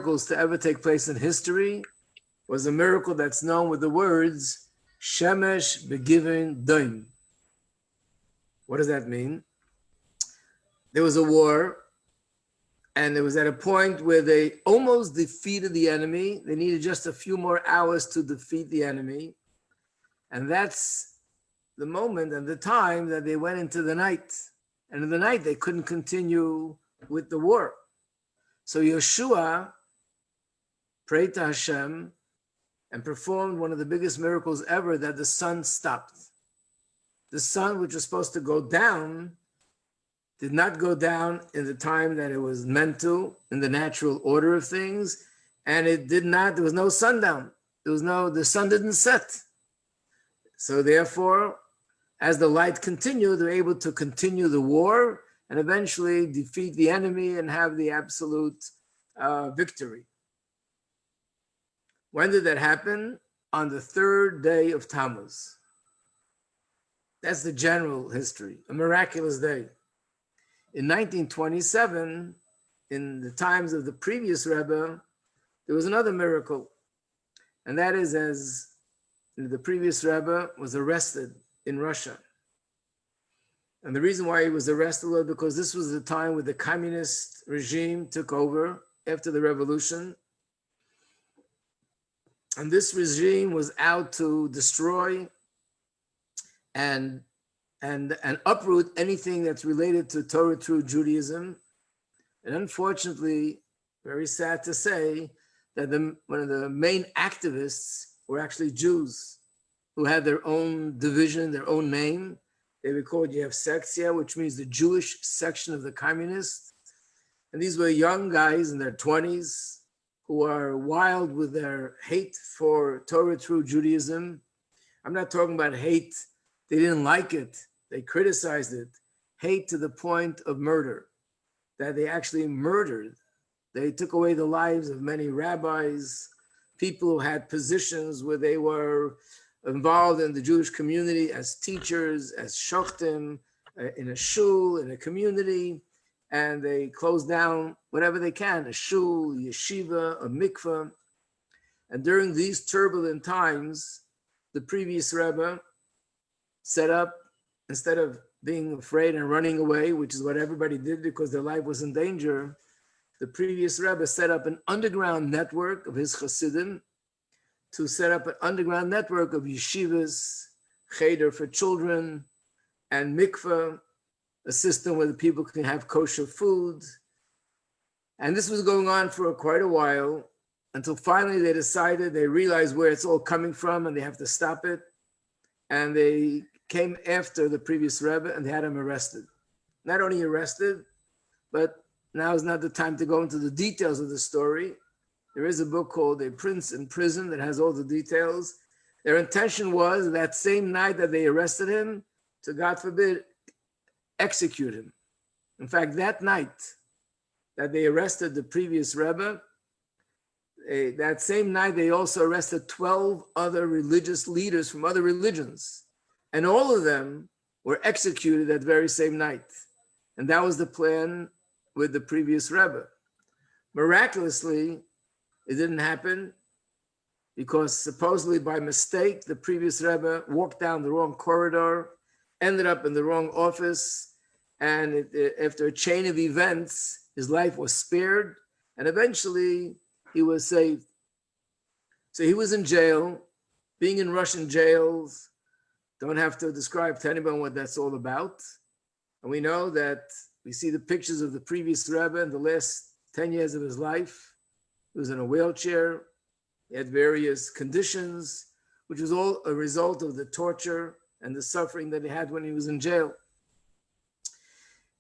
miracles to ever take place in history was a miracle that's known with the words Shemesh Begivin Doim. What does that mean? There was a war, and it was at a point where they almost defeated the enemy. They needed just a few more hours to defeat the enemy. And that's the moment and the time that they went into the night. And in the night, they couldn't continue with the war. So Yeshua prayed to Hashem and performed one of the biggest miracles ever, that the sun stopped. The sun, which was supposed to go down, did not go down in the time that it was meant to, in the natural order of things. And it did not, there was no sundown. The sun didn't set. So therefore, as the light continued, they were able to continue the war and eventually defeat the enemy and have the absolute victory. When did that happen? On the third day of Tammuz. That's the general history, a miraculous day. In 1927, in the times of the previous Rebbe, there was another miracle. And that is, as the previous Rebbe was arrested in Russia. And the reason why he was arrested was because this was the time where the communist regime took over after the revolution. And this regime was out to destroy and uproot anything that's related to Torah through Judaism. And unfortunately, very sad to say, that one of the main activists were actually Jews who had their own division, their own name. They were called Yevsektia, which means the Jewish section of the communists. And these were young guys in their 20s who are wild with their hate for Torah through Judaism. I'm not talking about hate. They didn't like it. They criticized it. Hate to the point of murder, that they actually murdered. They took away the lives of many rabbis, people who had positions where they were involved in the Jewish community as teachers, as shochtim, in a shul, in a community, and they closed down whatever they can, a shul, yeshiva, a mikveh. And during these turbulent times, the previous Rebbe set up, instead of being afraid and running away, which is what everybody did because their life was in danger, the previous Rebbe set up an underground network of his Hasidim to set up an underground network of yeshivas, cheder for children, and mikveh, a system where the people can have kosher food. And this was going on for quite a while, until finally they realized where it's all coming from and they have to stop it. And they came after the previous Rebbe and they had him arrested. Not only arrested, but now is not the time to go into the details of the story. There is a book called A Prince in Prison that has all the details. Their intention was that same night that they arrested him to, God forbid, execute him. In fact, that night that they arrested the previous Rebbe, that same night they also arrested 12 other religious leaders from other religions. And all of them were executed that very same night. And that was the plan with the previous Rebbe. Miraculously, it didn't happen because supposedly by mistake, the previous Rebbe walked down the wrong corridor, ended up in the wrong office, and after a chain of events, his life was spared, and eventually he was saved. So he was in jail. Being in Russian jails, don't have to describe to anyone what that's all about. And we know that we see the pictures of the previous Rebbe in the last 10 years of his life. He was in a wheelchair. He had various conditions, which was all a result of the torture and the suffering that he had when he was in jail.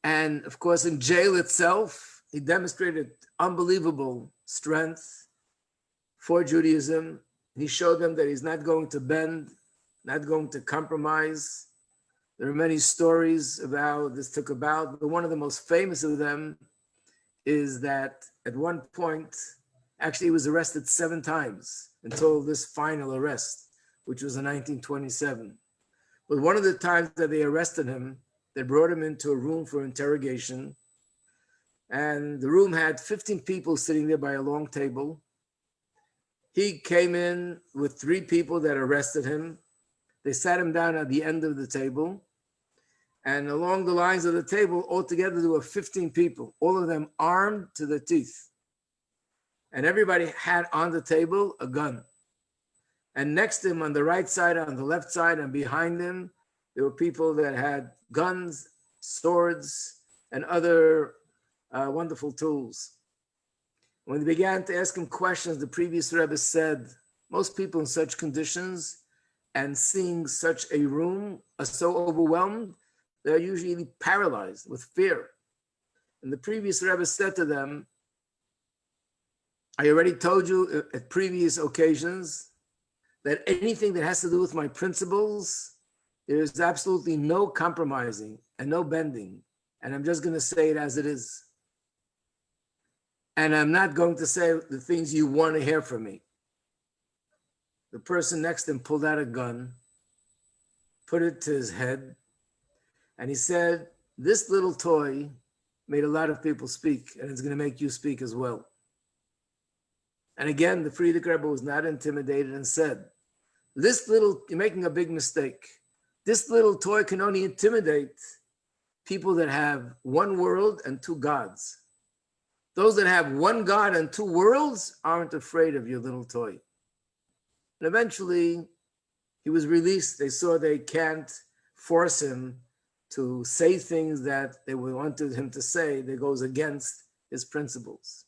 And of course, in jail itself, he demonstrated unbelievable strength for Judaism. He showed them that he's not going to bend, not going to compromise. There are many stories of how this took about, but one of the most famous of them is that at one point, actually he was arrested 7 times until this final arrest, which was in 1927. But one of the times that they arrested him, they brought him into a room for interrogation. And the room had 15 people sitting there by a long table. He came in with 3 people that arrested him. They sat him down at the end of the table. And along the lines of the table, altogether there were 15 people, all of them armed to the teeth. And everybody had on the table a gun. And next to him on the right side, on the left side, and behind him, there were people that had guns, swords, and other wonderful tools. When they began to ask him questions, the previous Rebbe said, most people in such conditions and seeing such a room are so overwhelmed, they're usually paralyzed with fear. And the previous Rebbe said to them, I already told you at previous occasions that anything that has to do with my principles, there is absolutely no compromising and no bending. And I'm just going to say it as it is. And I'm not going to say the things you want to hear from me. The person next to him pulled out a gun, put it to his head, and he said, this little toy made a lot of people speak, and it's going to make you speak as well. And again, the Frierdiker Rebbe was not intimidated and said, you're making a big mistake. This little toy can only intimidate people that have one world and 2 gods. Those that have one God and 2 worlds aren't afraid of your little toy. And eventually, he was released. They saw they can't force him to say things that they wanted him to say that goes against his principles.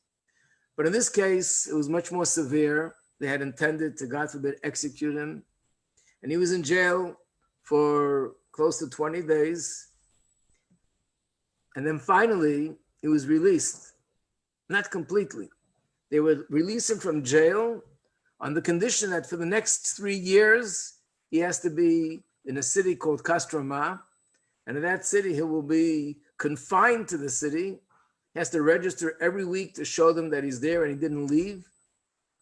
But in this case, it was much more severe. They had intended to, God forbid, execute him. And he was in jail for close to 20 days. And then finally, he was released. Not completely. They would release him from jail on the condition that for the next 3 years, he has to be in a city called Kostroma. And in that city, he will be confined to the city. He has to register every week to show them that he's there and he didn't leave.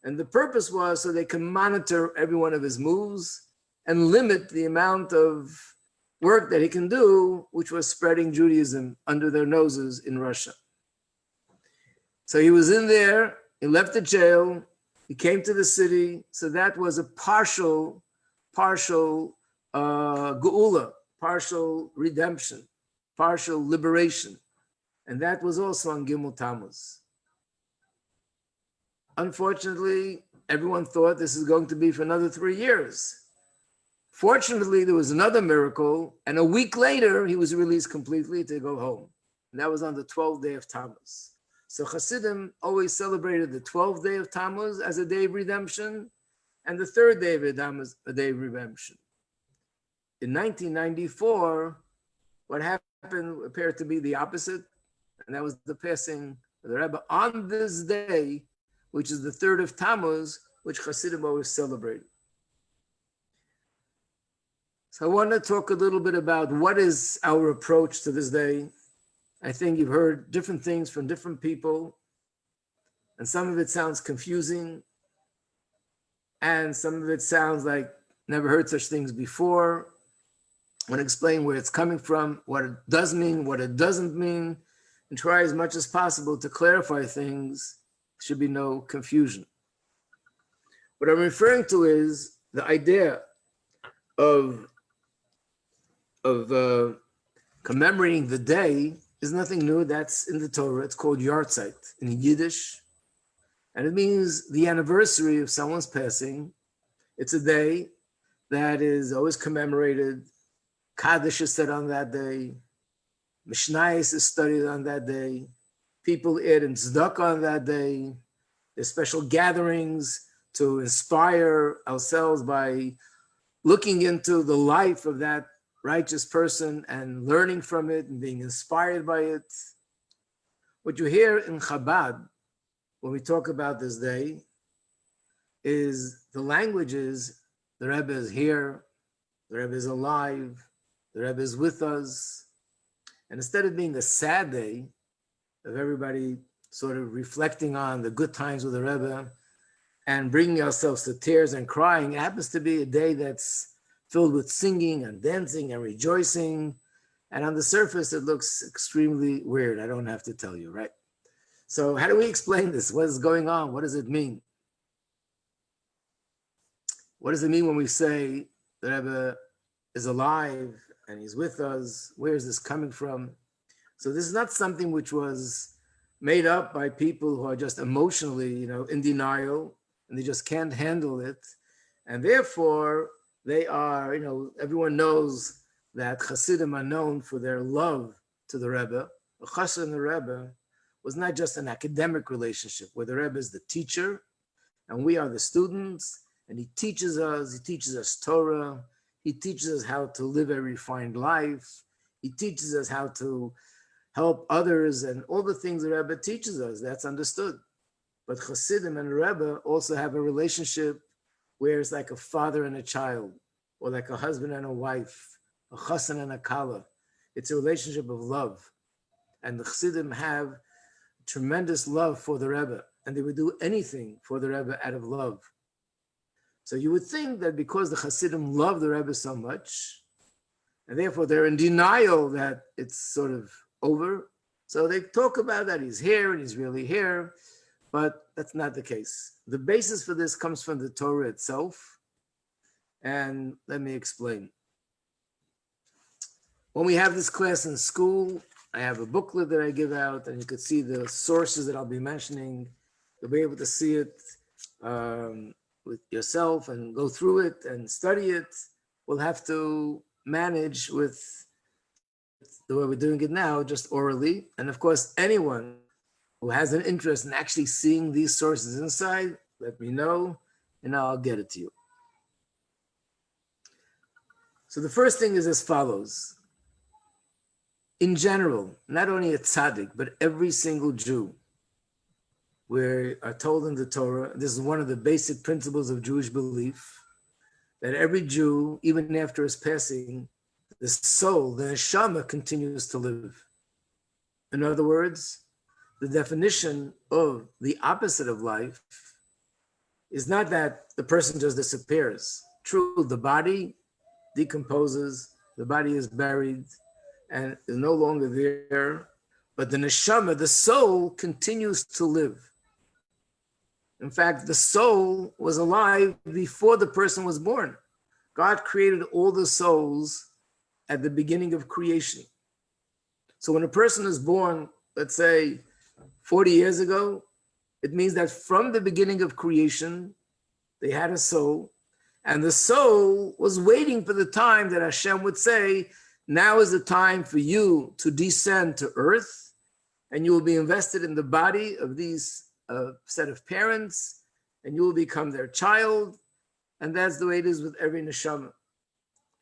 And the purpose was so they can monitor every one of his moves and limit the amount of work that he can do, which was spreading Judaism under their noses in Russia. So he was in there, he left the jail, he came to the city. So that was a partial geula, partial redemption, partial liberation. And that was also on Gimmel Tamuz. Unfortunately, everyone thought this is going to be for another 3 years. Fortunately, there was another miracle, and a week later, he was released completely to go home. And that was on the 12th day of Tammuz. So Hasidim always celebrated the 12th day of Tammuz as a day of redemption, and the 3rd day of Tammuz, a day of redemption. In 1994, what happened appeared to be the opposite, and that was the passing of the Rebbe on this day, which is the 3rd of Tammuz, which Hasidim always celebrated. So I want to talk a little bit about what is our approach to this day. I think you've heard different things from different people, and some of it sounds confusing, and some of it sounds like never heard such things before. I want to explain where it's coming from, what it does mean, what it doesn't mean, and try as much as possible to clarify things. There should be no confusion. What I'm referring to is the idea of commemorating the day is nothing new. That's in the Torah. It's called Yartzeit in Yiddish. And it means the anniversary of someone's passing. It's a day that is always commemorated. Kaddish is said on that day. Mishnayos is studied on that day. People eat in tzedakah on that day. There's special gatherings to inspire ourselves by looking into the life of that righteous person and learning from it and being inspired by it. What you hear in Chabad when we talk about this day is the language is the Rebbe is here, the Rebbe is alive, the Rebbe is with us. And instead of being a sad day of everybody sort of reflecting on the good times with the Rebbe and bringing ourselves to tears and crying, it happens to be a day that's filled with singing and dancing and rejoicing. And on the surface, it looks extremely weird. I don't have to tell you, right? So how do we explain this? What is going on? What does it mean? What does it mean when we say the Rebbe is alive and he's with us? Where is this coming from? So this is not something which was made up by people who are just emotionally, in denial, and they just can't handle it. And therefore, they are, everyone knows that Hasidim are known for their love to the Rebbe. The Chassid and the Rebbe was not just an academic relationship where the Rebbe is the teacher and we are the students, and he teaches us Torah, he teaches us how to live a refined life, he teaches us how to help others, and all the things the Rebbe teaches us, that's understood. But Hasidim and the Rebbe also have a relationship where it's like a father and a child, or like a husband and a wife, a chassan and a kala. It's a relationship of love. And the Hasidim have tremendous love for the Rebbe, and they would do anything for the Rebbe out of love. So you would think that because the Hasidim love the Rebbe so much, and therefore they're in denial that it's sort of over, so they talk about that he's here and he's really here, but that's not the case. The basis for this comes from the Torah itself, and let me explain. When we have this class in school, I have a booklet that I give out, and you could see the sources that I'll be mentioning. You'll be able to see it with yourself and go through it and study it. We'll have to manage with the way we're doing it now, just orally. And of course, anyone who has an interest in actually seeing these sources inside, let me know, and I'll get it to you. So the first thing is as follows. In general, not only a tzaddik, but every single Jew, we are told in the Torah, this is one of the basic principles of Jewish belief, that every Jew, even after his passing, the soul, the neshama, continues to live. In other words, the definition of the opposite of life is not that the person just disappears. True, the body decomposes, the body is buried, and is no longer there, but the neshama, the soul, continues to live. In fact, the soul was alive before the person was born. God created all the souls at the beginning of creation. So when a person is born, let's say 40 years ago, it means that from the beginning of creation, they had a soul, and the soul was waiting for the time that Hashem would say, now is the time for you to descend to earth, and you will be invested in the body of these set of parents, and you will become their child. And that's the way it is with every neshama.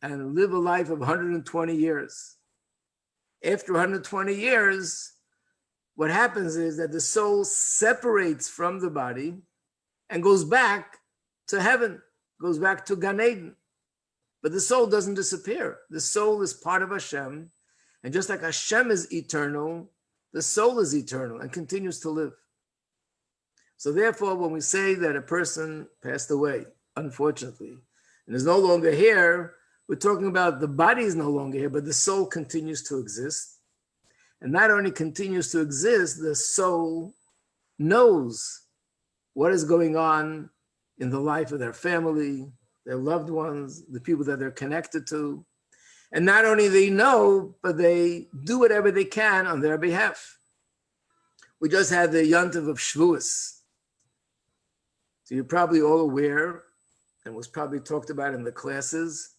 And live a life of 120 years. After 120 years, what happens is that the soul separates from the body and goes back to heaven, goes back to Gan Eden. But the soul doesn't disappear. The soul is part of Hashem. And just like Hashem is eternal, the soul is eternal and continues to live. So therefore, when we say that a person passed away, unfortunately, and is no longer here, we're talking about the body is no longer here, but the soul continues to exist. And not only continues to exist, the soul knows what is going on in the life of their family, their loved ones, the people that they're connected to. And not only they know, but they do whatever they can on their behalf. We just had the Yontiv of Shavuos. So you're probably all aware, and was probably talked about in the classes,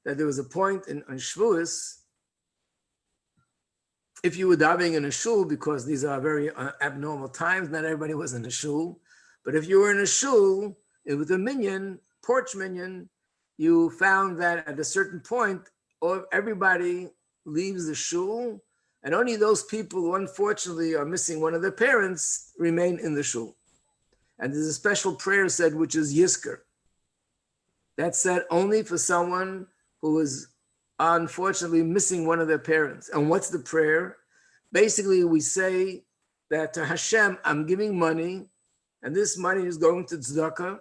that there was a point on Shavuos, if you were davening in a shul, because these are very abnormal times, not everybody was in a shul, but if you were in a shul with a minyan, porch minyan, you found that at a certain point, everybody leaves the shul, and only those people who unfortunately are missing one of their parents remain in the shul. And there's a special prayer said, which is Yizkor. That's said only for someone who is unfortunately missing one of their parents. And what's the prayer? Basically, we say that to Hashem, I'm giving money, and this money is going to tzedakah,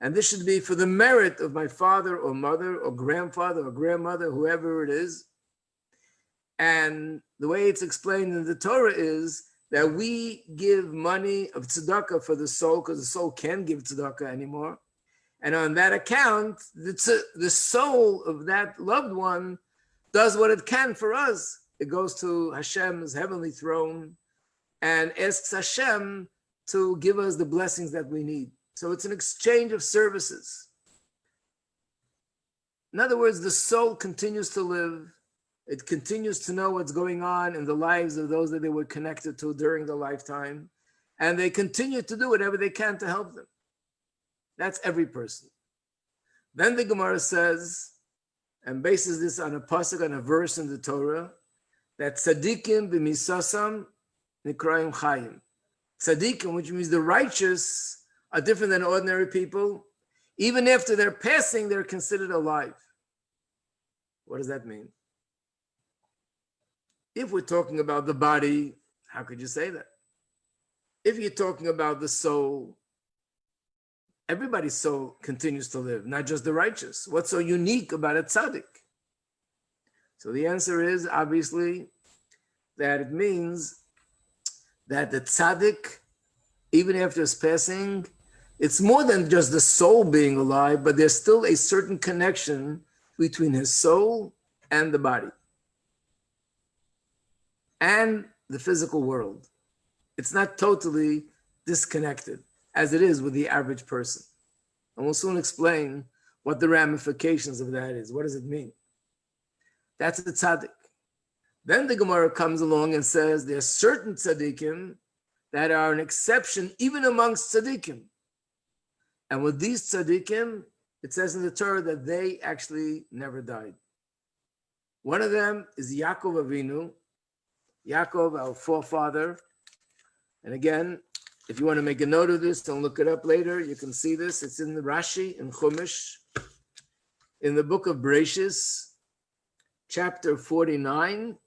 and this should be for the merit of my father or mother or grandfather or grandmother, whoever it is. And the way it's explained in the Torah is that we give money of tzedakah for the soul, because the soul can't give tzedakah anymore. And on that account, the soul of that loved one does what it can for us. It goes to Hashem's heavenly throne and asks Hashem to give us the blessings that we need. So it's an exchange of services. In other words, the soul continues to live. It continues to know what's going on in the lives of those that they were connected to during the lifetime. And they continue to do whatever they can to help them. That's every person. Then the Gemara says, and bases this on a pasuk, on a verse in the Torah, that tzadikim b'misasam nikrayim chayim. Tzadikim, which means the righteous, are different than ordinary people. Even after they're passing, they're considered alive. What does that mean? If we're talking about the body, how could you say that? If you're talking about the soul, everybody's soul continues to live, not just the righteous. What's so unique about a tzaddik? So the answer is obviously that it means that the tzaddik, even after his passing, it's more than just the soul being alive, but there's still a certain connection between his soul and the body and the physical world. It's not totally disconnected as it is with the average person. And we'll soon explain what the ramifications of that is. What does it mean? That's the tzaddik. Then the Gemara comes along and says there are certain tzaddikim that are an exception even amongst tzaddikim. And with these tzaddikim, it says in the Torah that they actually never died. One of them is Yaakov Avinu, Yaakov, our forefather. And again, if you want to make a note of this, don't look it up later. You can see this. It's in the Rashi, in Chumash, in the book of Bereshis, chapter 49,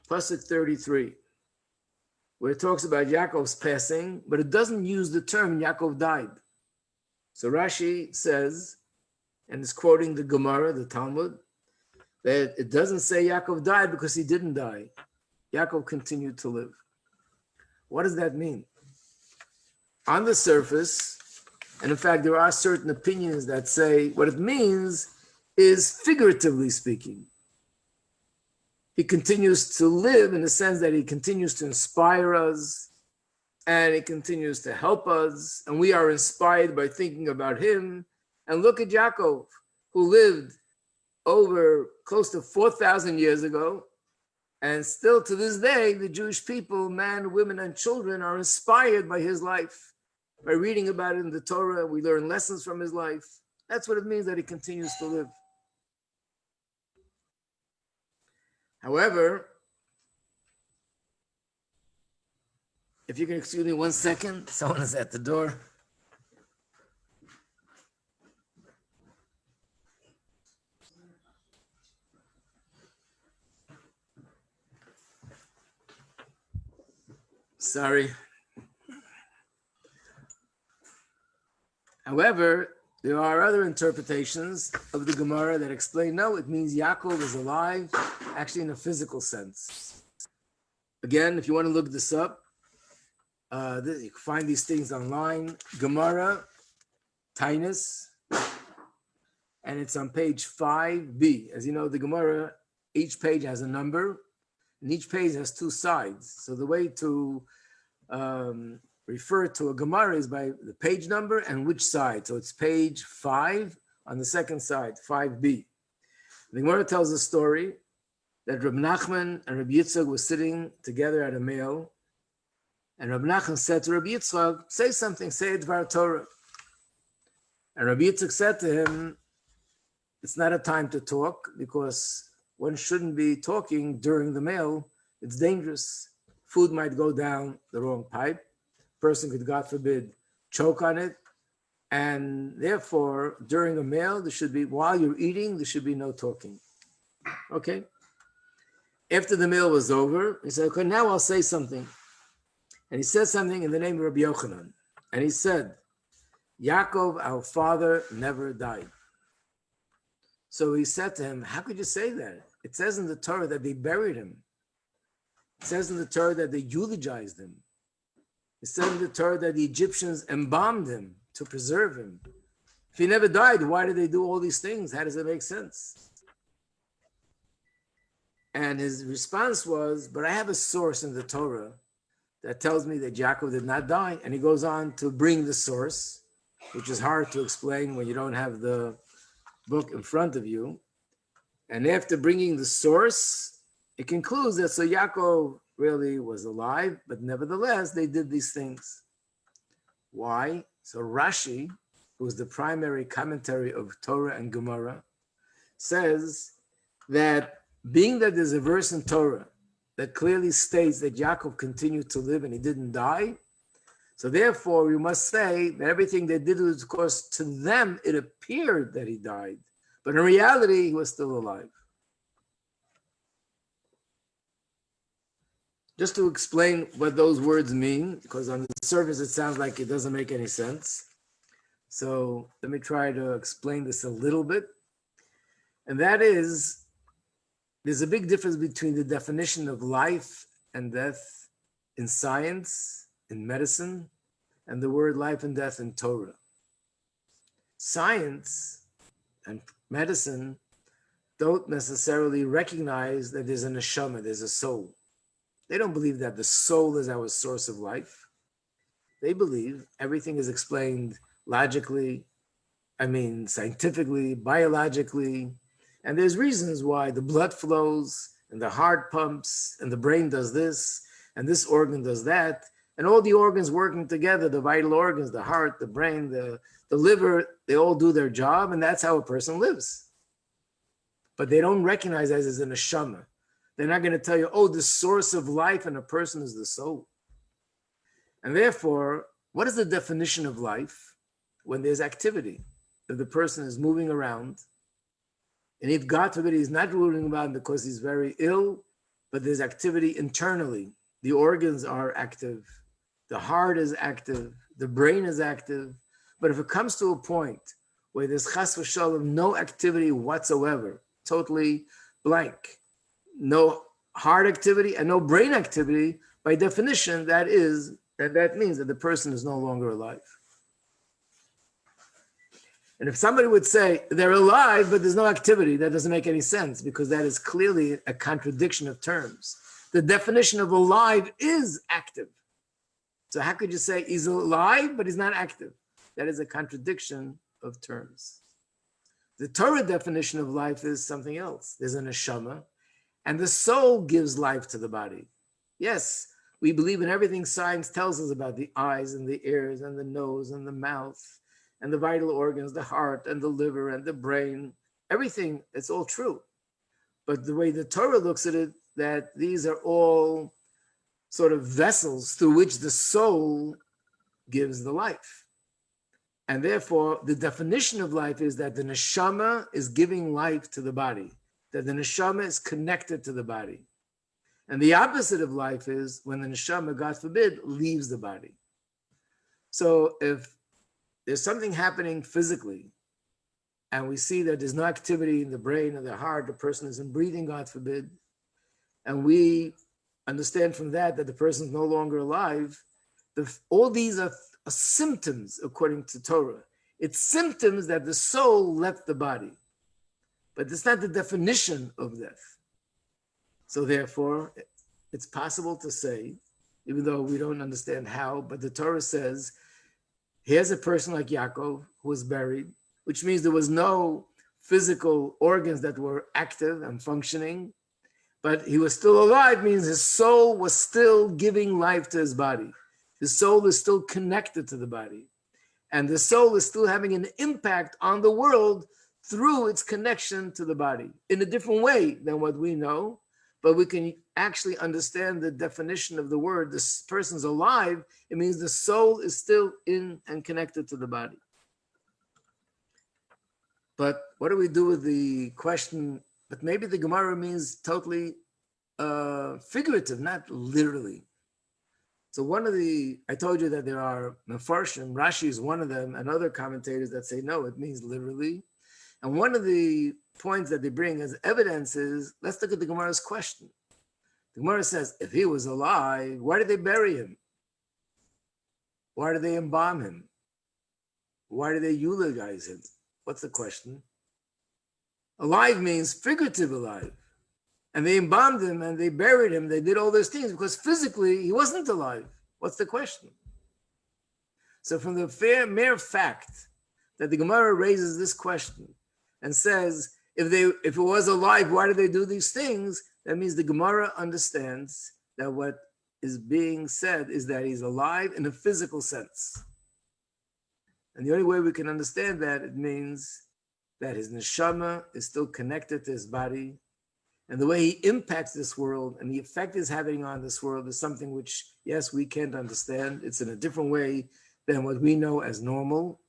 pasuk 33, where it talks about Yaakov's passing, but it doesn't use the term Yaakov died. So Rashi says, and is quoting the Gemara, the Talmud, that it doesn't say Yaakov died because he didn't die. Yaakov continued to live. What does that mean? On the surface, and in fact, there are certain opinions that say what it means is figuratively speaking. He continues to live in the sense that he continues to inspire us and he continues to help us. And we are inspired by thinking about him. And look at Yaakov, who lived over close to 4,000 years ago. And still to this day, the Jewish people, men, women, and children are inspired by his life. By reading about it in the Torah, we learn lessons from his life. That's what it means that he continues to live. However, if you can excuse me 1 second, someone is at the door. Sorry. However, there are other interpretations of the Gemara that explain, no, it means Yaakov is alive, actually in a physical sense. Again, if you want to look this up, you can find these things online. Gemara, Tainus, and it's on page 5b. As you know, the Gemara, each page has a number, and each page has 2 sides. So the way to refer to a Gemara is by the page number and which side. So it's page 5 on the second side, 5b. The Gemara tells a story that Reb Nachman and Reb Yitzchak were sitting together at a meal, and Reb Nachman said to Reb Yitzchak, say something, say a Dvar Torah. And Reb Yitzchak said to him, it's not a time to talk because one shouldn't be talking during the meal. It's dangerous. Food might go down the wrong pipe. Person could, God forbid, choke on it. And therefore, during a meal, there should be, while you're eating, there should be no talking. Okay? After the meal was over, he said, okay, now I'll say something. And he said something in the name of Rabbi Yochanan. And he said, Yaakov, our father, never died. So he said to him, how could you say that? It says in the Torah that they buried him. It says in the Torah that they eulogized him. It says in the Torah that the Egyptians embalmed him to preserve him. If he never died, why did they do all these things? How does it make sense? And his response was, but I have a source in the Torah that tells me that Yaakov did not die. And he goes on to bring the source, which is hard to explain when you don't have the book in front of you. And after bringing the source, it concludes that so Yaakov really was alive, but nevertheless, they did these things. Why? So Rashi, who is the primary commentary of Torah and Gemara, says that being that there's a verse in Torah that clearly states that Yaakov continued to live and he didn't die, so therefore we must say that everything they did was because to them it appeared that he died, but in reality he was still alive. Just to explain what those words mean, because on the surface it sounds like it doesn't make any sense. So let me try to explain this a little bit. And that is, there's a big difference between the definition of life and death in science, in medicine, and the word life and death in Torah. Science and medicine don't necessarily recognize that there's a neshama, there's a soul. They don't believe that the soul is our source of life. They believe everything is explained logically, scientifically, biologically, and there's reasons why the blood flows and the heart pumps and the brain does this and this organ does that, and all the organs working together, the vital organs, the heart, the brain, the liver, they all do their job, and that's how a person lives. But they don't recognize that as a neshama. They're not going to tell you, oh, the source of life in a person is the soul. And therefore, what is the definition of life? When there's activity, if the person is moving around, and if God forbid he's not moving around because he's very ill, but there's activity internally, the organs are active, the heart is active, the brain is active. But if it comes to a point where there's chas v'shalom, no activity whatsoever, totally blank, no heart activity and no brain activity, by definition, that means that the person is no longer alive. And if somebody would say they're alive, but there's no activity, that doesn't make any sense, because that is clearly a contradiction of terms. The definition of alive is active. So how could you say he's alive, but he's not active? That is a contradiction of terms. The Torah definition of life is something else. There's a neshama, and the soul gives life to the body. Yes, we believe in everything science tells us about the eyes and the ears and the nose and the mouth and the vital organs, the heart and the liver and the brain, everything, it's all true. But the way the Torah looks at it, that these are all sort of vessels through which the soul gives the life. And therefore, the definition of life is that the neshama is giving life to the body, that the neshama is connected to the body. And the opposite of life is when the neshama, God forbid, leaves the body. So if there's something happening physically, and we see that there's no activity in the brain or the heart, the person isn't breathing, God forbid, and we understand from that the person is no longer alive, all these are symptoms according to Torah. It's symptoms that the soul left the body, but it's not the definition of death. So therefore, it's possible to say, even though we don't understand how, but the Torah says, here's a person like Yaakov who was buried, which means there was no physical organs that were active and functioning, but he was still alive, means his soul was still giving life to his body. His soul is still connected to the body. And the soul is still having an impact on the world through its connection to the body in a different way than what we know, but we can actually understand the definition of the word. This person's alive. It means the soul is still in and connected to the body. But what do we do with the question? But maybe the Gemara means totally figurative, not literally. So I told you that there are Mefarshim, Rashi is one of them, and other commentators that say, no, it means literally. And one of the points that they bring as evidence is, let's look at the Gemara's question. The Gemara says, if he was alive, why did they bury him? Why did they embalm him? Why did they eulogize him? What's the question? Alive means figurative alive. And they embalmed him and they buried him. They did all those things because physically he wasn't alive. What's the question? So from the mere fact that the Gemara raises this question and says, if it was alive, why did they do these things? That means the Gemara understands that what is being said is that he's alive in a physical sense. And the only way we can understand that, it means that his neshama is still connected to his body. And the way he impacts this world and the effect he's having on this world is something which, yes, we can't understand. It's in a different way than what we know as normal.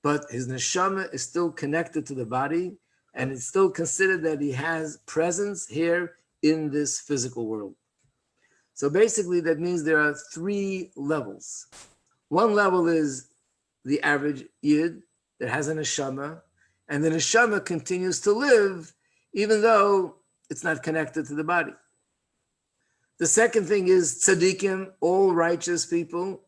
But his neshama is still connected to the body, and it's still considered that he has presence here in this physical world. So basically, that means there are three levels. One level is the average yid that has a neshama, and the neshama continues to live even though it's not connected to the body. The second thing is tzaddikim, all righteous people.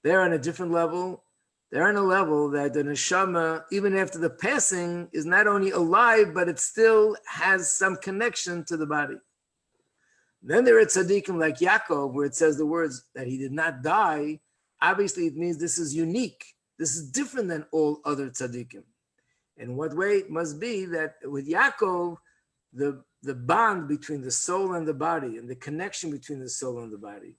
They're on a different level. They're on a level that the neshama, even after the passing, is not only alive, but it still has some connection to the body. Then there are tzaddikim like Yaakov, where it says the words that he did not die. Obviously, it means this is unique. This is different than all other tzaddikim. In what way? It must be that with Yaakov, the bond between the soul and the body, and the connection between the soul and the body,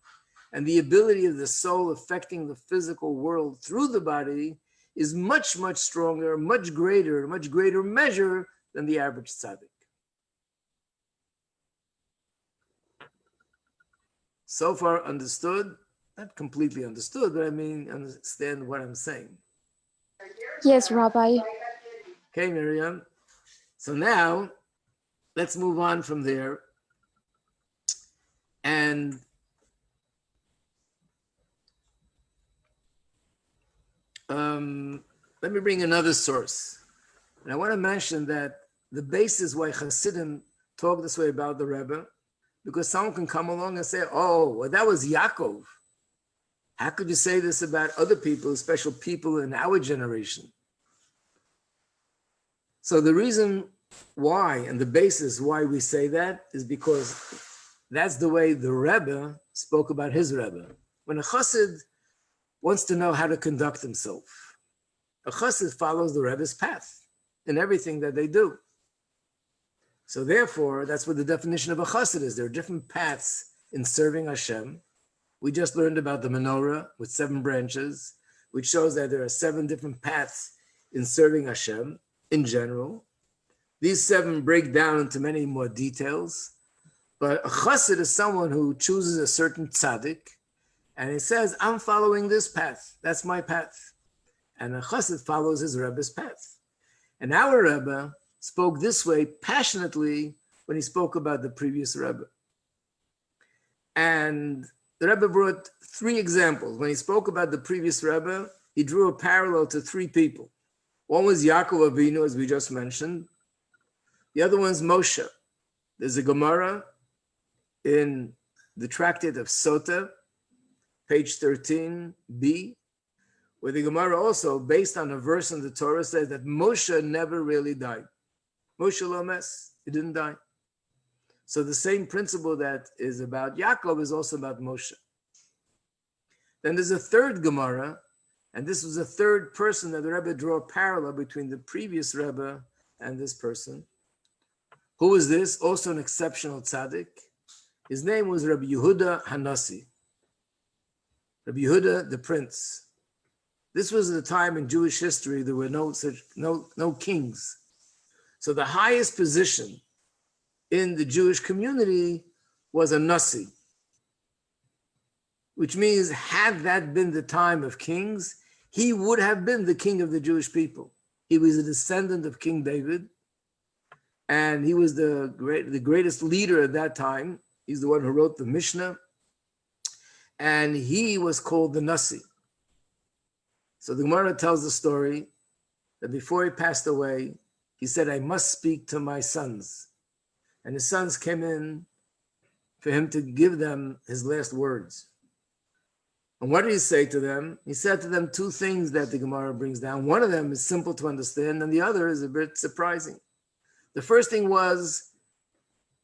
and the ability of the soul affecting the physical world through the body is much, much stronger, much greater measure than the average tzaddik. So far understood? Not completely understood, but I mean, understand what I'm saying. Yes, Rabbi. Okay, Miriam. So now, let's move on from there. And let me bring another source. And I want to mention that the basis why Hasidim talk this way about the Rebbe, because someone can come along and say, oh, well, that was Yaakov. How could you say this about other people, especially people in our generation? So the reason why, and the basis why we say that, is because that's the way the Rebbe spoke about his Rebbe. When a Chassid wants to know how to conduct himself, a Chassid follows the Rebbe's path in everything that they do. So therefore, that's what the definition of a Chassid is. There are different paths in serving Hashem. We just learned about the menorah with 7 branches, which shows that there are 7 different paths in serving Hashem in general. These 7 break down into many more details, but a chassid is someone who chooses a certain tzaddik, and he says, I'm following this path. That's my path. And a chassid follows his Rebbe's path. And our Rebbe spoke this way passionately when he spoke about the previous Rebbe. And the Rebbe brought 3 examples. When he spoke about the previous Rebbe, he drew a parallel to 3 people. One was Yaakov Avinu, as we just mentioned. The other one's Moshe. There's a Gemara in the tractate of Sota, page 13b, where the Gemara also, based on a verse in the Torah, says that Moshe never really died. Moshe Lomes, he didn't die. So the same principle that is about Yaakov is also about Moshe. Then there's a third Gemara, and this was a third person that the Rebbe drew a parallel between the previous Rebbe and this person. Who was this? Also an exceptional tzaddik. His name was Rabbi Yehuda Hanassi. Rabbi Yehuda, the prince. This was the time in Jewish history there were no kings. So the highest position in the Jewish community was a nasi, which means had that been the time of kings, he would have been the king of the Jewish people. He was a descendant of King David, and he was the greatest leader at that time. He's the one who wrote the Mishnah, and he was called the Nasi. So the Gemara tells the story that before he passed away, he said, I must speak to my sons. And his sons came in for him to give them his last words. And what did he say to them? He said to them two things that the Gemara brings down. One of them is simple to understand, and the other is a bit surprising. The first thing was,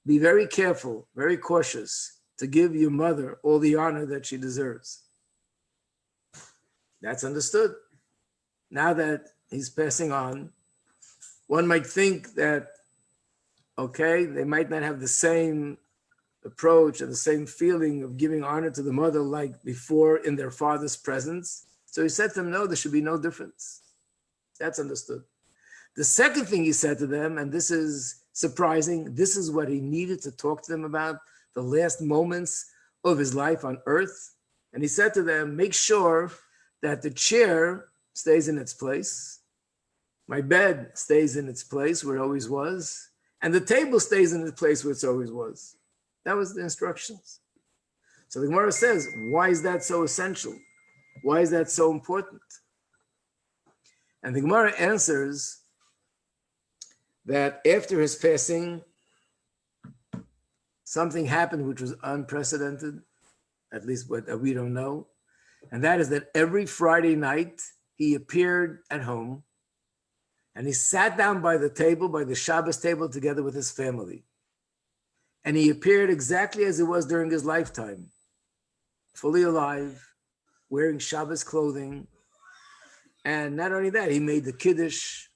be very careful, very cautious to give your mother all the honor that she deserves. That's understood. Now that he's passing on, one might think that, okay, they might not have the same approach and the same feeling of giving honor to the mother like before in their father's presence. So he said to them, no, there should be no difference. That's understood. The second thing he said to them, and this is surprising, this is what he needed to talk to them about, the last moments of his life on earth. And he said to them, make sure that the chair stays in its place, my bed stays in its place where it always was, and the table stays in its place where it always was. That was the instructions. So the Gemara says, why is that so essential? Why is that so important? And the Gemara answers that after his passing, something happened which was unprecedented, at least what we don't know. And that is that every Friday night, he appeared at home and he sat down by the table, by the Shabbos table, together with his family. And he appeared exactly as he was during his lifetime, fully alive, wearing Shabbos clothing. And not only that, he made the Kiddush,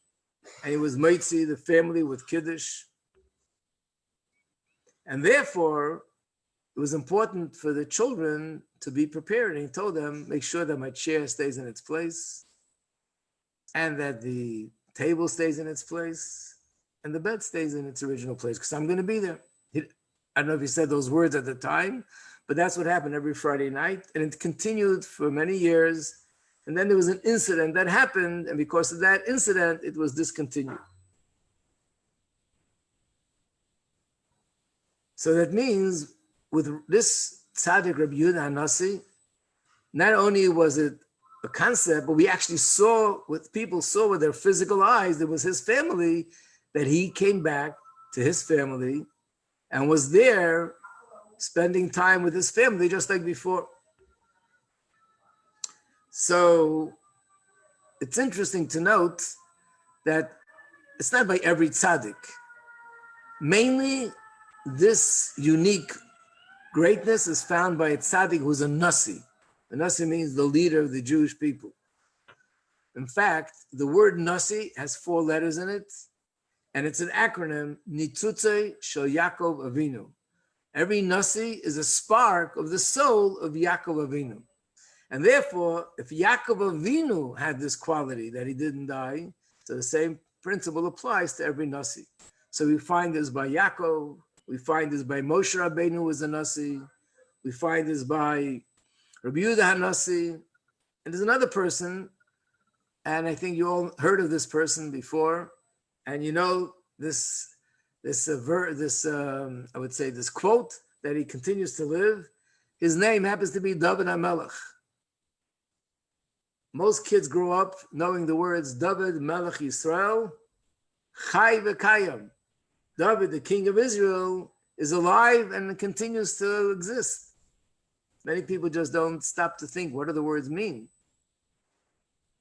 and he was Meitzi, the family with Kiddush. And therefore, it was important for the children to be prepared. And he told them, make sure that my chair stays in its place, and that the table stays in its place, and the bed stays in its original place, because I'm going to be there. I don't know if he said those words at the time, but that's what happened every Friday night. And it continued for many years. And then there was an incident that happened. And because of that incident, it was discontinued. So that means with this Tzaddik Rabbi Yehuda HaNasi, not only was it a concept, but we actually saw, what people saw with their physical eyes, there was his family, that he came back to his family and was there spending time with his family just like before. So it's interesting to note that it's not by every tzaddik. Mainly this unique greatness is found by a tzaddik who's a nasi. A nasi means the leader of the Jewish people. In fact, the word nasi has 4 letters in it, and it's an acronym, Nitzutze Shel Yaakov Avinu. Every nasi is a spark of the soul of Yaakov Avinu. And therefore, if Yaakov Avinu had this quality that he didn't die, so the same principle applies to every nasi. So we find this by Yaakov, we find this by Moshe Rabbeinu who was a nasi, we find this by Rabbi Yehuda HaNasi, and there's another person, and I think you all heard of this person before, and you know this I would say this quote that he continues to live. His name happens to be David HaMelech. Most kids grow up knowing the words David Melech Yisrael, Chai v'Kayam. David, the king of Israel, is alive and continues to exist. Many people just don't stop to think, what do the words mean?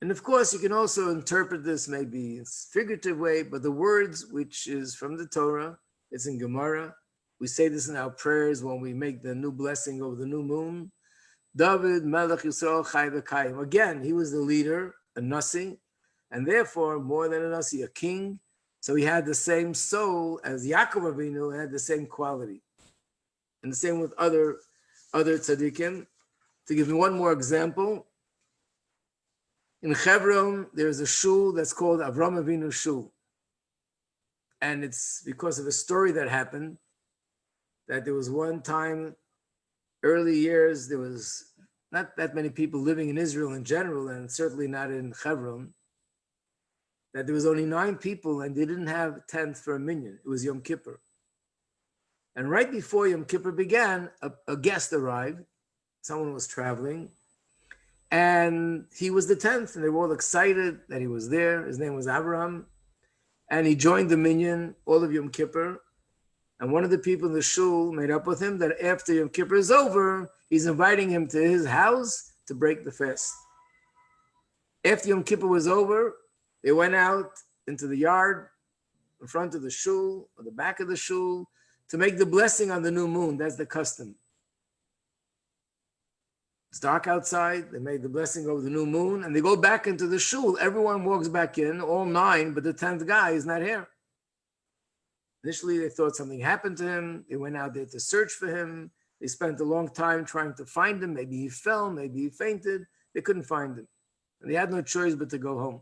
And of course, you can also interpret this maybe in a figurative way, but the words, which is from the Torah, it's in Gemara. We say this in our prayers when we make the new blessing over the new moon. David, Melech Yisrael, Chai v'Kayim. Again, he was the leader, a nasi, and therefore, more than a nasi, a king. So he had the same soul as Yaakov Avinu, had the same quality. And the same with other tzaddikim. To give you one more example, in Hebron, there's a shul that's called Avram Avinu Shul. And it's because of a story that happened, that there was one time, early years, there was not that many people living in Israel in general, and certainly not in Hebron, that there was only 9 people and they didn't have a tent for a minyan. It was Yom Kippur. And right before Yom Kippur began, a guest arrived. Someone was traveling. And he was the 10th, and they were all excited that he was there. His name was Abraham. And he joined the minyan all of Yom Kippur. And one of the people in the shul made up with him that after Yom Kippur is over, he's inviting him to his house to break the fast. After Yom Kippur was over, they went out into the yard in front of the shul or the back of the shul to make the blessing on the new moon. That's the custom. It's dark outside. They made the blessing over the new moon and they go back into the shul. Everyone walks back in, all 9, but the 10th guy is not here. Initially, they thought something happened to him. They went out there to search for him. They spent a long time trying to find him. Maybe he fell, maybe he fainted. They couldn't find him. And they had no choice but to go home.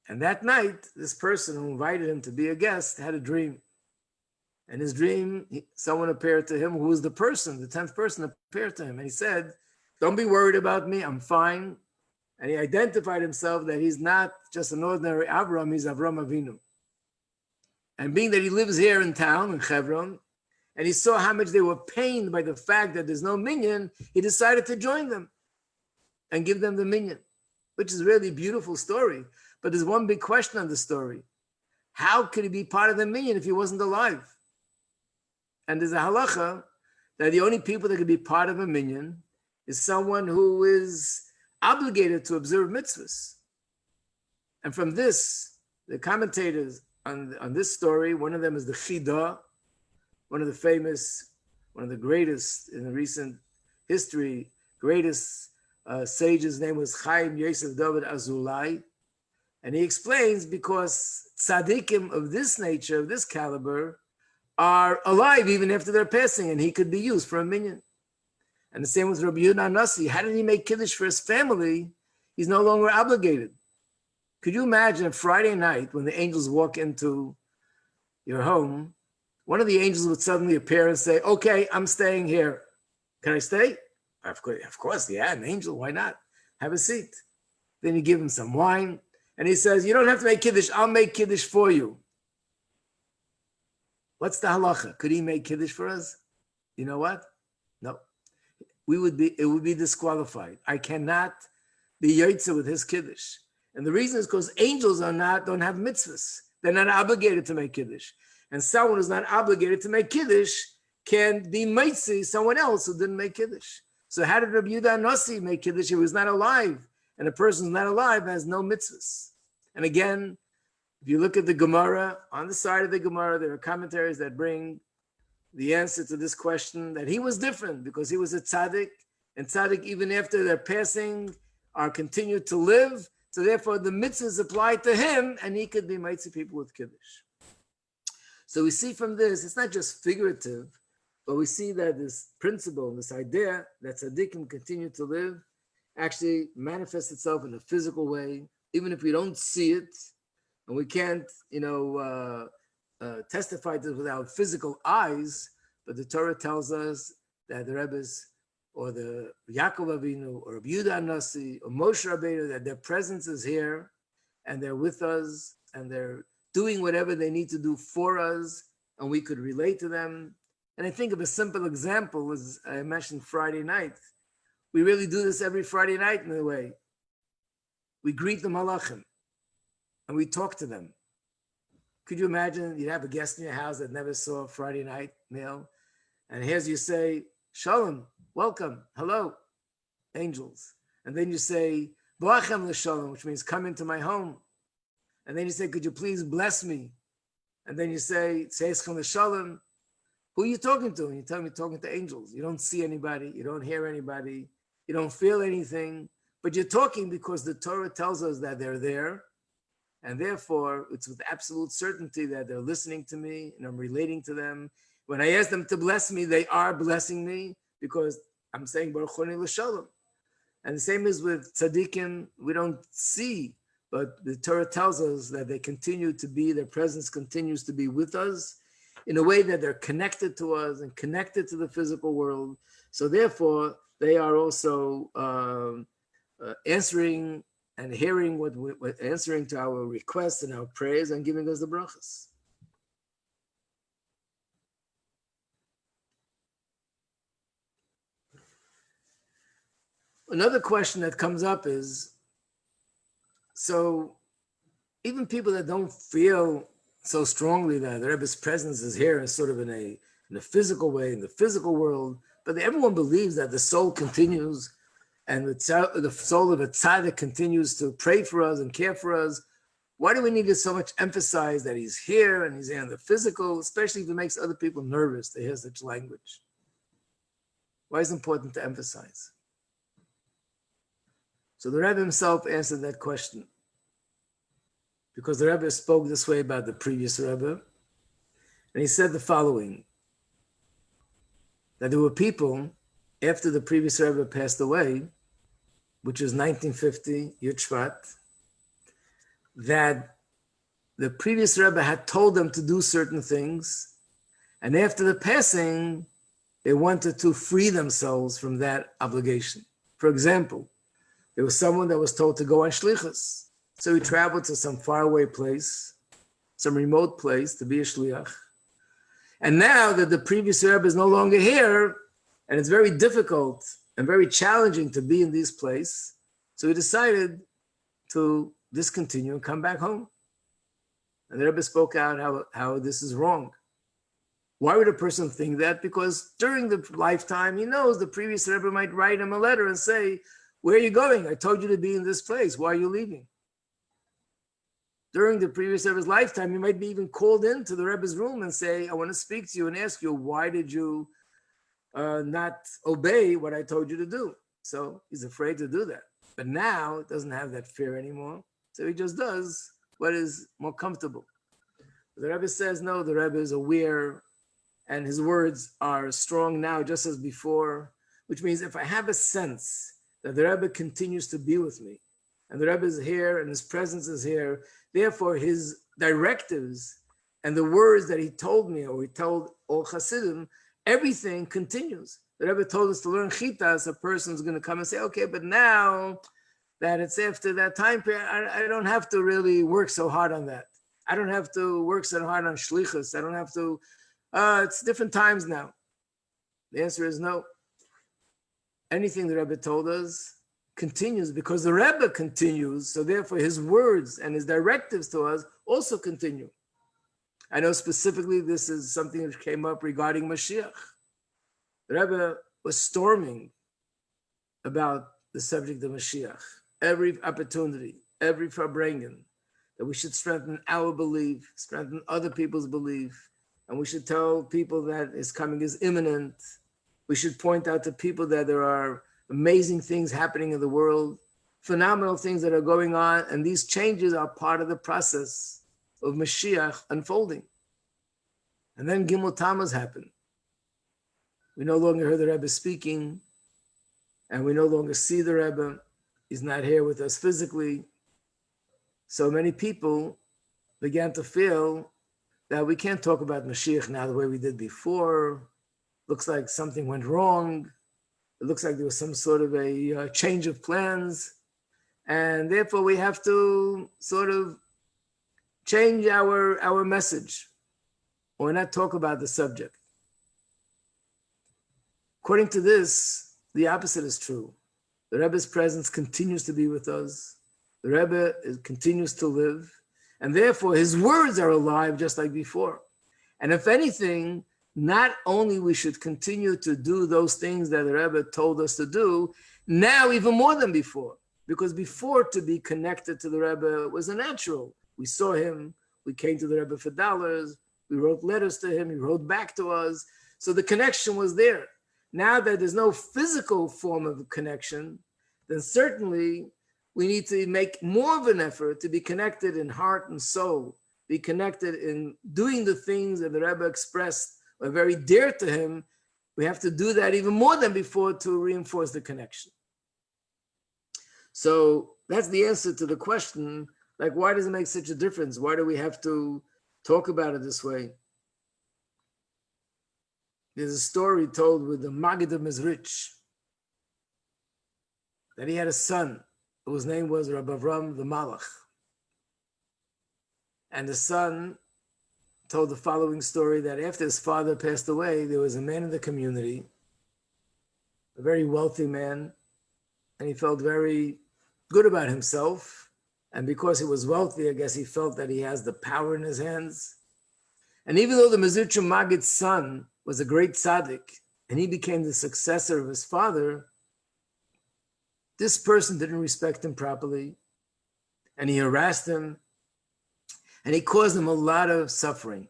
And that night, this person who invited him to be a guest had a dream. And his dream, someone appeared to him who was the person, the 10th person appeared to him. And he said, don't be worried about me, I'm fine. And he identified himself that he's not just an ordinary Avram, he's Avram Avinu. And being that he lives here in town, in Hebron, and he saw how much they were pained by the fact that there's no minyan, he decided to join them and give them the minyan, which is really a beautiful story. But there's one big question on the story. How could he be part of the minyan if he wasn't alive? And there's a halacha that the only people that could be part of a minyan is someone who is obligated to observe mitzvahs. And from this, the commentators on this story, one of them is the Chida, one of the greatest in the recent history, greatest sage's name was Chaim Yosef David Azulai. And he explains because tzaddikim of this nature, of this caliber, are alive even after they're passing, and he could be used for a minyan. And the same with Rabbi Yehuda Nasi. How did he make kiddush for his family? He's no longer obligated. Could you imagine a Friday night when the angels walk into your home, one of the angels would suddenly appear and say, okay, I'm staying here. Can I stay? Of course, yeah, an angel, why not? Have a seat. Then you give him some wine, and he says, you don't have to make kiddush, I'll make kiddush for you. What's the halacha? Could he make kiddush for us? You know what? No. It would be disqualified. I cannot be yotze with his kiddush. And the reason is because angels don't have mitzvahs. They're not obligated to make kiddush. And someone who's not obligated to make kiddush can be mitzi someone else who didn't make kiddush. So how did Rabbi Yehuda Nasi make kiddush? He was not alive. And a person who's not alive has no mitzvahs. And again, if you look at the Gemara, on the side of the Gemara, there are commentaries that bring the answer to this question, that he was different because he was a tzaddik, and tzaddik, even after their passing, are continued to live. So therefore, the mitzvahs apply to him, and he could be mitzi people with kiddush. So we see from this, it's not just figurative, but we see that this principle, this idea that tzaddikim continue to live, actually manifests itself in a physical way, even if we don't see it, and we can't, testify to it with our physical eyes, but the Torah tells us that the Rebbe's or the Yaakov Avinu or Rabbi Yehuda Nasi or Moshe Rabbeinu, that their presence is here and they're with us and they're doing whatever they need to do for us, and we could relate to them. And I think of a simple example, as I mentioned Friday night. We really do this every Friday night in a way. We greet the malachim and we talk to them. Could you imagine you'd have a guest in your house that never saw Friday night mail, and here's you say, Shalom, welcome, hello, angels. And then you say, Boachem l'shalom, which means come into my home. And then you say, could you please bless me? And then you say, Tzeeschem l'shalom. Who are you talking to? And you tell me you're talking to angels. You don't see anybody, you don't hear anybody, you don't feel anything, but you're talking because the Torah tells us that they're there. And therefore, it's with absolute certainty that they're listening to me and I'm relating to them. When I ask them to bless me, they are blessing me because I'm saying Baruch Honi L'Shalom. And the same is with tzaddikim. We don't see, but the Torah tells us that they continue to be, their presence continues to be with us in a way that they're connected to us and connected to the physical world. So therefore, they are also answering and hearing what answering to our requests and our prayers and giving us the brachas. Another question that comes up is, so even people that don't feel so strongly that the Rebbe's presence is here, sort of in a physical way, in the physical world. But everyone believes that the soul continues, and the soul of a tzaddik continues to pray for us and care for us. Why do we need to so much emphasize that he's here and he's in the physical, especially if it makes other people nervous to hear such language? Why is it important to emphasize? So the Rebbe himself answered that question, because the Rebbe spoke this way about the previous Rebbe, and he said the following, that there were people after the previous Rebbe passed away, which was 1950, Yud Shvat, that the previous Rebbe had told them to do certain things, and after the passing, they wanted to free themselves from that obligation. For example, there was someone that was told to go on shlichus, so he traveled to some faraway place, some remote place to be a shliach. And now that the previous Rebbe is no longer here, and it's very difficult and very challenging to be in this place, so he decided to discontinue and come back home. And the Rebbe spoke out how this is wrong. Why would a person think that? Because during the lifetime, he knows the previous Rebbe might write him a letter and say, where are you going? I told you to be in this place. Why are you leaving? During the previous Rebbe's lifetime, he might be even called into the Rebbe's room and say, I want to speak to you and ask you, why did you not obey what I told you to do? So he's afraid to do that. But now it doesn't have that fear anymore. So he just does what is more comfortable. The Rebbe says, no, the Rebbe is aware and his words are strong now just as before, which means if I have a sense that the Rebbe continues to be with me and the Rebbe is here and his presence is here, therefore his directives and the words that he told me or he told all Hasidim, everything continues. The Rebbe told us to learn chitas, a person is going to come and say, okay, but now that it's after that time period, I don't have to really work so hard on that. I don't have to work so hard on shlichus. I don't have to, it's different times now. The answer is no. Anything the Rebbe told us continues because the Rebbe continues, so therefore his words and his directives to us also continue. I know specifically this is something that came up regarding Mashiach. The Rebbe was storming about the subject of Mashiach. Every opportunity, every farbrengen, that we should strengthen our belief, strengthen other people's belief, and we should tell people that his coming is imminent. We should point out to people that there are amazing things happening in the world, phenomenal things that are going on, and these changes are part of the process of Mashiach unfolding. And then Gimmel Tamuz happened. We no longer hear the Rebbe speaking, and we no longer see the Rebbe. He's not here with us physically. So many people began to feel that we can't talk about Mashiach now the way we did before. Looks like something went wrong. It looks like there was some sort of a change of plans. And therefore we have to sort of change our message or not talk about the subject. According to this, the opposite is true. The Rebbe's presence continues to be with us. The Rebbe continues to live. And therefore his words are alive just like before. And if anything, not only we should continue to do those things that the Rebbe told us to do, now even more than before. Because before, to be connected to the Rebbe was a natural. We saw him, we came to the Rebbe for dollars, we wrote letters to him, he wrote back to us. So the connection was there. Now that there's no physical form of connection, then certainly we need to make more of an effort to be connected in heart and soul, be connected in doing the things that the Rebbe expressed are very dear to him. We have to do that even more than before to reinforce the connection. So that's the answer to the question, like, why does it make such a difference? Why do we have to talk about it this way? There's a story told with the Maggid of Mezrich that he had a son whose name was Rabbi Avram the Malach. And the son told the following story, that after his father passed away, there was a man in the community, a very wealthy man, and he felt very good about himself And because he was wealthy, I guess he felt that he has the power in his hands. And even though the Mezritcher Maggid's son was a great tzaddik, and he became the successor of his father, this person didn't respect him properly, and he harassed him, and he caused him a lot of suffering.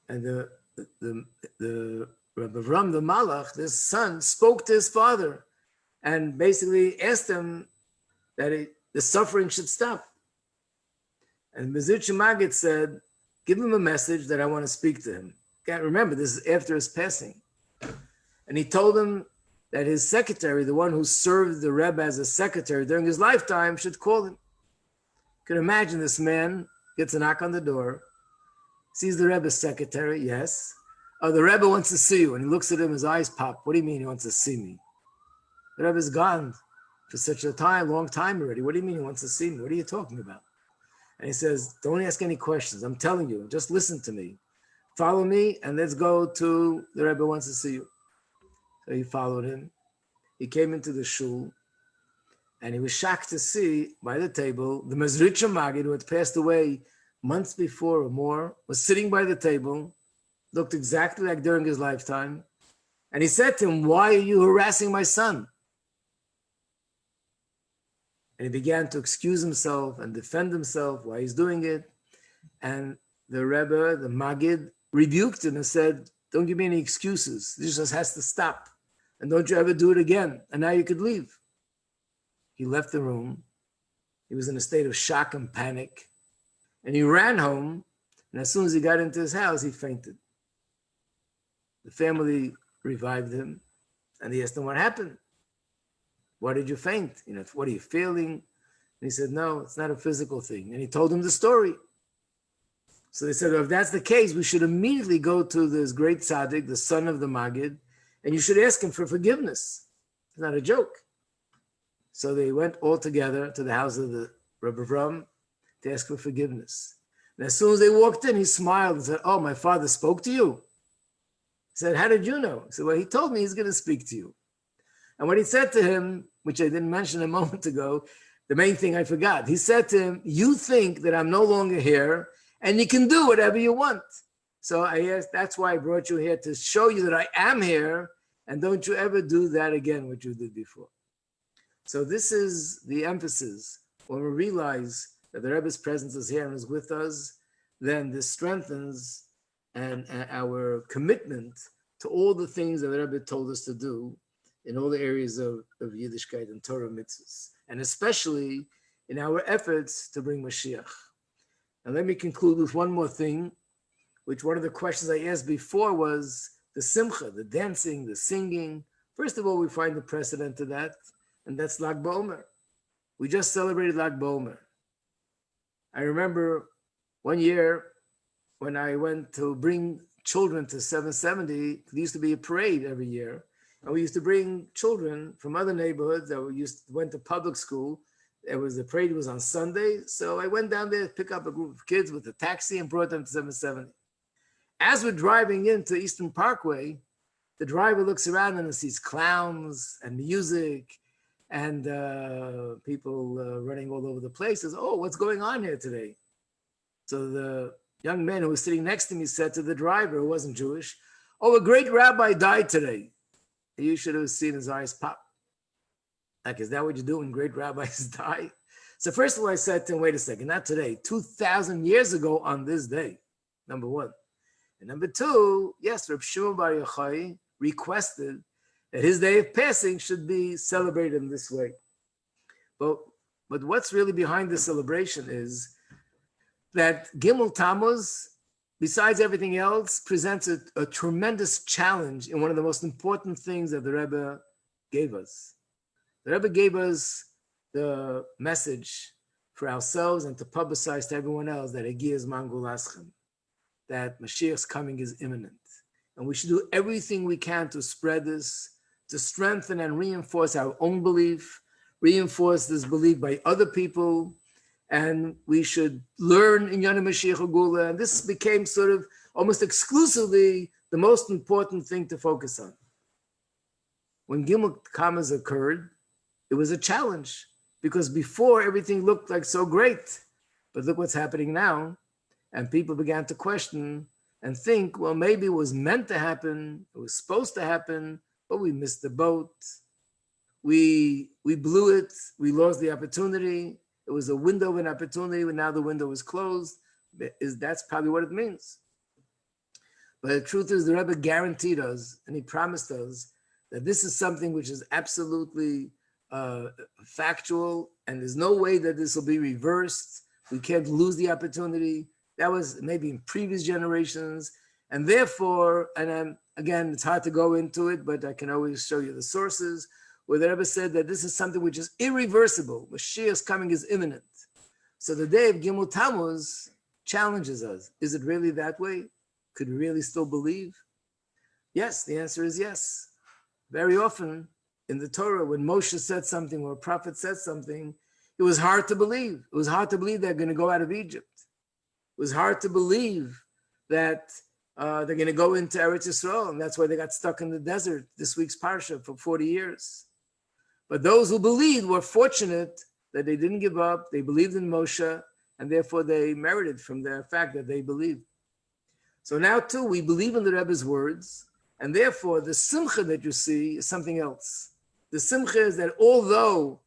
And the Rabbi Ram, the Malach, this son, spoke to his father and basically asked him that the suffering should stop. And Mezritcher Maggid said, give him a message that I want to speak to him. Can't remember, this is after his passing. And he told him that his secretary, the one who served the Rebbe as a secretary during his lifetime, should call him. You can imagine this man gets a knock on the door, sees the Rebbe's secretary, yes. Oh, the Rebbe wants to see you. And he looks at him, his eyes pop. What do you mean he wants to see me? The Rebbe's gone for such a long time already. What do you mean he wants to see me? What are you talking about? And he says, don't ask any questions. I'm telling you, just listen to me. Follow me and let's go to the Rebbe wants to see you. So he followed him. He came into the shul and he was shocked to see by the table, the Mezritcher Maggid, who had passed away months before or more, was sitting by the table, looked exactly like during his lifetime. And he said to him, why are you harassing my son? And he began to excuse himself and defend himself why he's doing it. And the Rebbe, the Maggid, rebuked him and said, don't give me any excuses. This just has to stop. And don't you ever do it again. And now you could leave. He left the room. He was in a state of shock and panic. And he ran home. And as soon as he got into his house, he fainted. The family revived him. And he asked him what happened. Why did you faint? What are you feeling? And he said, no, it's not a physical thing. And he told him the story. So they said, well, if that's the case, we should immediately go to this great tzaddik, the son of the Maggid, and you should ask him for forgiveness. It's not a joke. So they went all together to the house of the Rebbe Avram to ask for forgiveness. And as soon as they walked in, he smiled and said, oh, my father spoke to you? He said, how did you know? He said, well, he told me he's going to speak to you. And what he said to him, which I didn't mention a moment ago, the main thing I forgot, he said to him, you think that I'm no longer here and you can do whatever you want. So I asked, that's why I brought you here, to show you that I am here, and don't you ever do that again, what you did before. So this is the emphasis. When we realize that the Rebbe's presence is here and is with us, then this strengthens and our commitment to all the things that the Rebbe told us to do in all the areas of Yiddishkeit and Torah mitzvahs, and especially in our efforts to bring Mashiach. And let me conclude with one more thing, which one of the questions I asked before was the simcha, the dancing, the singing. First of all, we find the precedent to that, and that's Lag BaOmer. We just celebrated Lag BaOmer. I remember one year when I went to bring children to 770, there used to be a parade every year, and we used to bring children from other neighborhoods that went to public school. The parade was on Sunday, so I went down there to pick up a group of kids with a taxi and brought them to 770. As we're driving into Eastern Parkway, the driver looks around and sees clowns and music and people running all over the place. Says, oh, what's going on here today? So the young man who was sitting next to me said to the driver, who wasn't Jewish, oh, a great rabbi died today. You should have seen his eyes pop. Like, is that what you do when great rabbis die? So first of all, I said to him, wait a second, not today, 2,000 years ago on this day, number one. And number two, yes, Rabbi Shloma Majeski requested that his day of passing should be celebrated in this way. But what's really behind the celebration is that Gimmel Tamuz, besides everything else, presents a tremendous challenge in one of the most important things that the Rebbe gave us. The Rebbe gave us the message for ourselves and to publicize to everyone else that Egiya Zman Gulaschem, that Mashiach's coming is imminent. And we should do everything we can to spread this, to strengthen and reinforce our own belief, reinforce this belief by other people, and we should learn in Yana Mashiach Gula. And this became sort of almost exclusively the most important thing to focus on. When Gimmel Tamuz occurred, it was a challenge because before everything looked like so great. But look what's happening now. And people began to question and think, well, maybe it was meant to happen, it was supposed to happen, but we missed the boat. We blew it, we lost the opportunity. It was a window of an opportunity, and now the window is closed. That's probably what it means. But the truth is, the Rebbe guaranteed us, and he promised us, that this is something which is absolutely factual, and there's no way that this will be reversed. We can't lose the opportunity. That was maybe in previous generations. And therefore, and again, it's hard to go into it, but I can always show you the sources, where the Rebbe said that this is something which is irreversible. Mashiach's coming is imminent. So the day of Gimmel Tamuz challenges us. Is it really that way? Could we really still believe? Yes, the answer is yes. Very often in the Torah, when Moshe said something or a prophet said something, it was hard to believe. It was hard to believe they're going to go out of Egypt. It was hard to believe that they're going to go into Eretz Yisrael, and that's why they got stuck in the desert, this week's Parsha, for 40 years. But those who believed were fortunate that they didn't give up, they believed in Moshe, and therefore they merited from the fact that they believed. So now too, we believe in the Rebbe's words, and therefore the simcha that you see is something else. The simcha is that although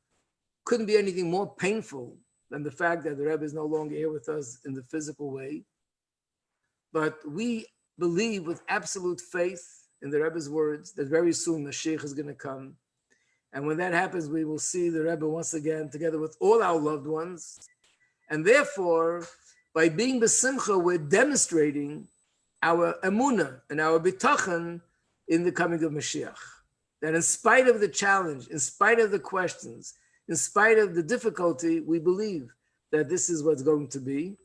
couldn't be anything more painful than the fact that the Rebbe is no longer here with us in the physical way, but we believe with absolute faith in the Rebbe's words that very soon the Mashiach is going to come. And when that happens, we will see the Rebbe once again together with all our loved ones. And therefore, by being besimcha, we're demonstrating our emunah and our bitachon in the coming of Mashiach. That in spite of the challenge, in spite of the questions, in spite of the difficulty, we believe that this is what's going to be.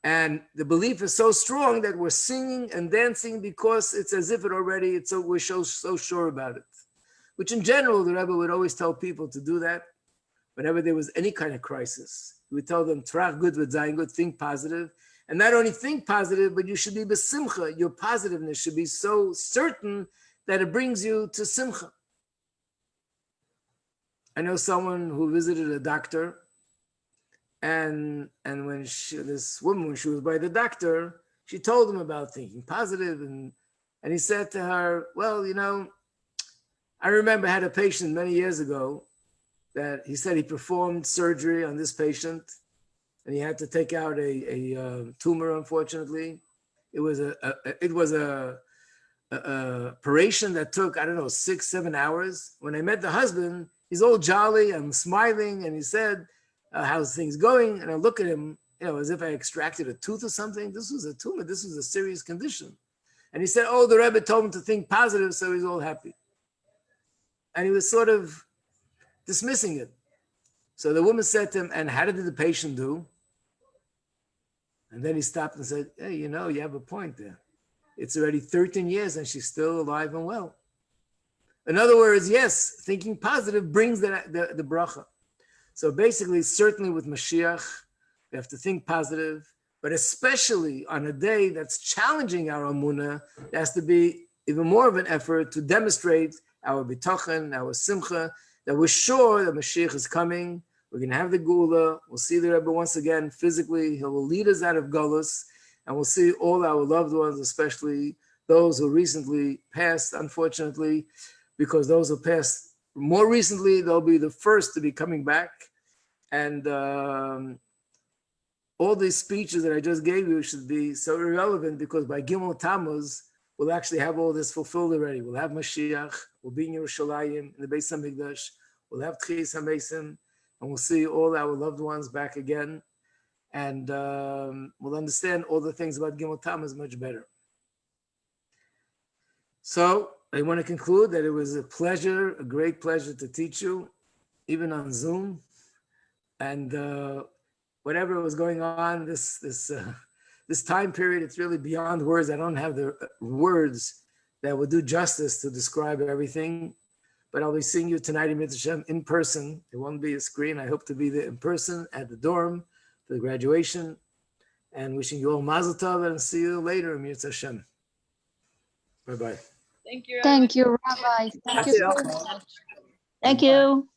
And the belief is so strong that we're singing and dancing because it's as if it already, we're so sure about it. Which in general, the Rebbe would always tell people to do that whenever there was any kind of crisis. He would tell them, trach good with zayin good, think positive. And not only think positive, but you should be besimcha. Your positiveness should be so certain that it brings you to simcha. I know someone who visited a doctor, and when this woman, when she was by the doctor, she told him about thinking positive, and he said to her, well, you know, I remember I had a patient many years ago that he said he performed surgery on this patient, and he had to take out a tumor, unfortunately. It was a operation that took, 6-7 hours. When I met the husband, he's all jolly and smiling, and he said, how's things going? And I look at him, as if I extracted a tooth or something. This was a tumor. This was a serious condition. And he said, oh, the Rebbe told him to think positive, so he's all happy. And he was sort of dismissing it. So the woman said to him, and how did the patient do? And then he stopped and said, hey, you have a point there. It's already 13 years and she's still alive and well. In other words, yes, thinking positive brings the bracha. So basically, certainly with Mashiach, we have to think positive, but especially on a day that's challenging our emunah, there has to be even more of an effort to demonstrate our bitachon, our simcha, that we're sure that Mashiach is coming. We're going to have the Gula. We'll see the Rebbe once again physically. He will lead us out of Golus, and we'll see all our loved ones, especially those who recently passed, unfortunately, because those who passed more recently, they'll be the first to be coming back. And all these speeches that I just gave you should be so irrelevant because by Gimmel Tamuz, we'll actually have all this fulfilled already. We'll have Mashiach, we'll be in Yerushalayim, in the Beis HaMikdash, we'll have Tchias HaMesim, and we'll see all our loved ones back again. And we'll understand all the things about Gimmel Tamuz much better. So I want to conclude that it was a pleasure, a great pleasure to teach you, even on Zoom. And whatever was going on this time period, it's really beyond words. I don't have the words that will do justice to describe everything. But I'll be seeing you tonight in person. It won't be a screen. I hope to be there in person at the dorm for the graduation. And wishing you all mazel tov and see you later in Mirz Hashem. Bye-bye. Thank you, Rabbi. Thank you, Rabbi. Thank you so much. Thank you.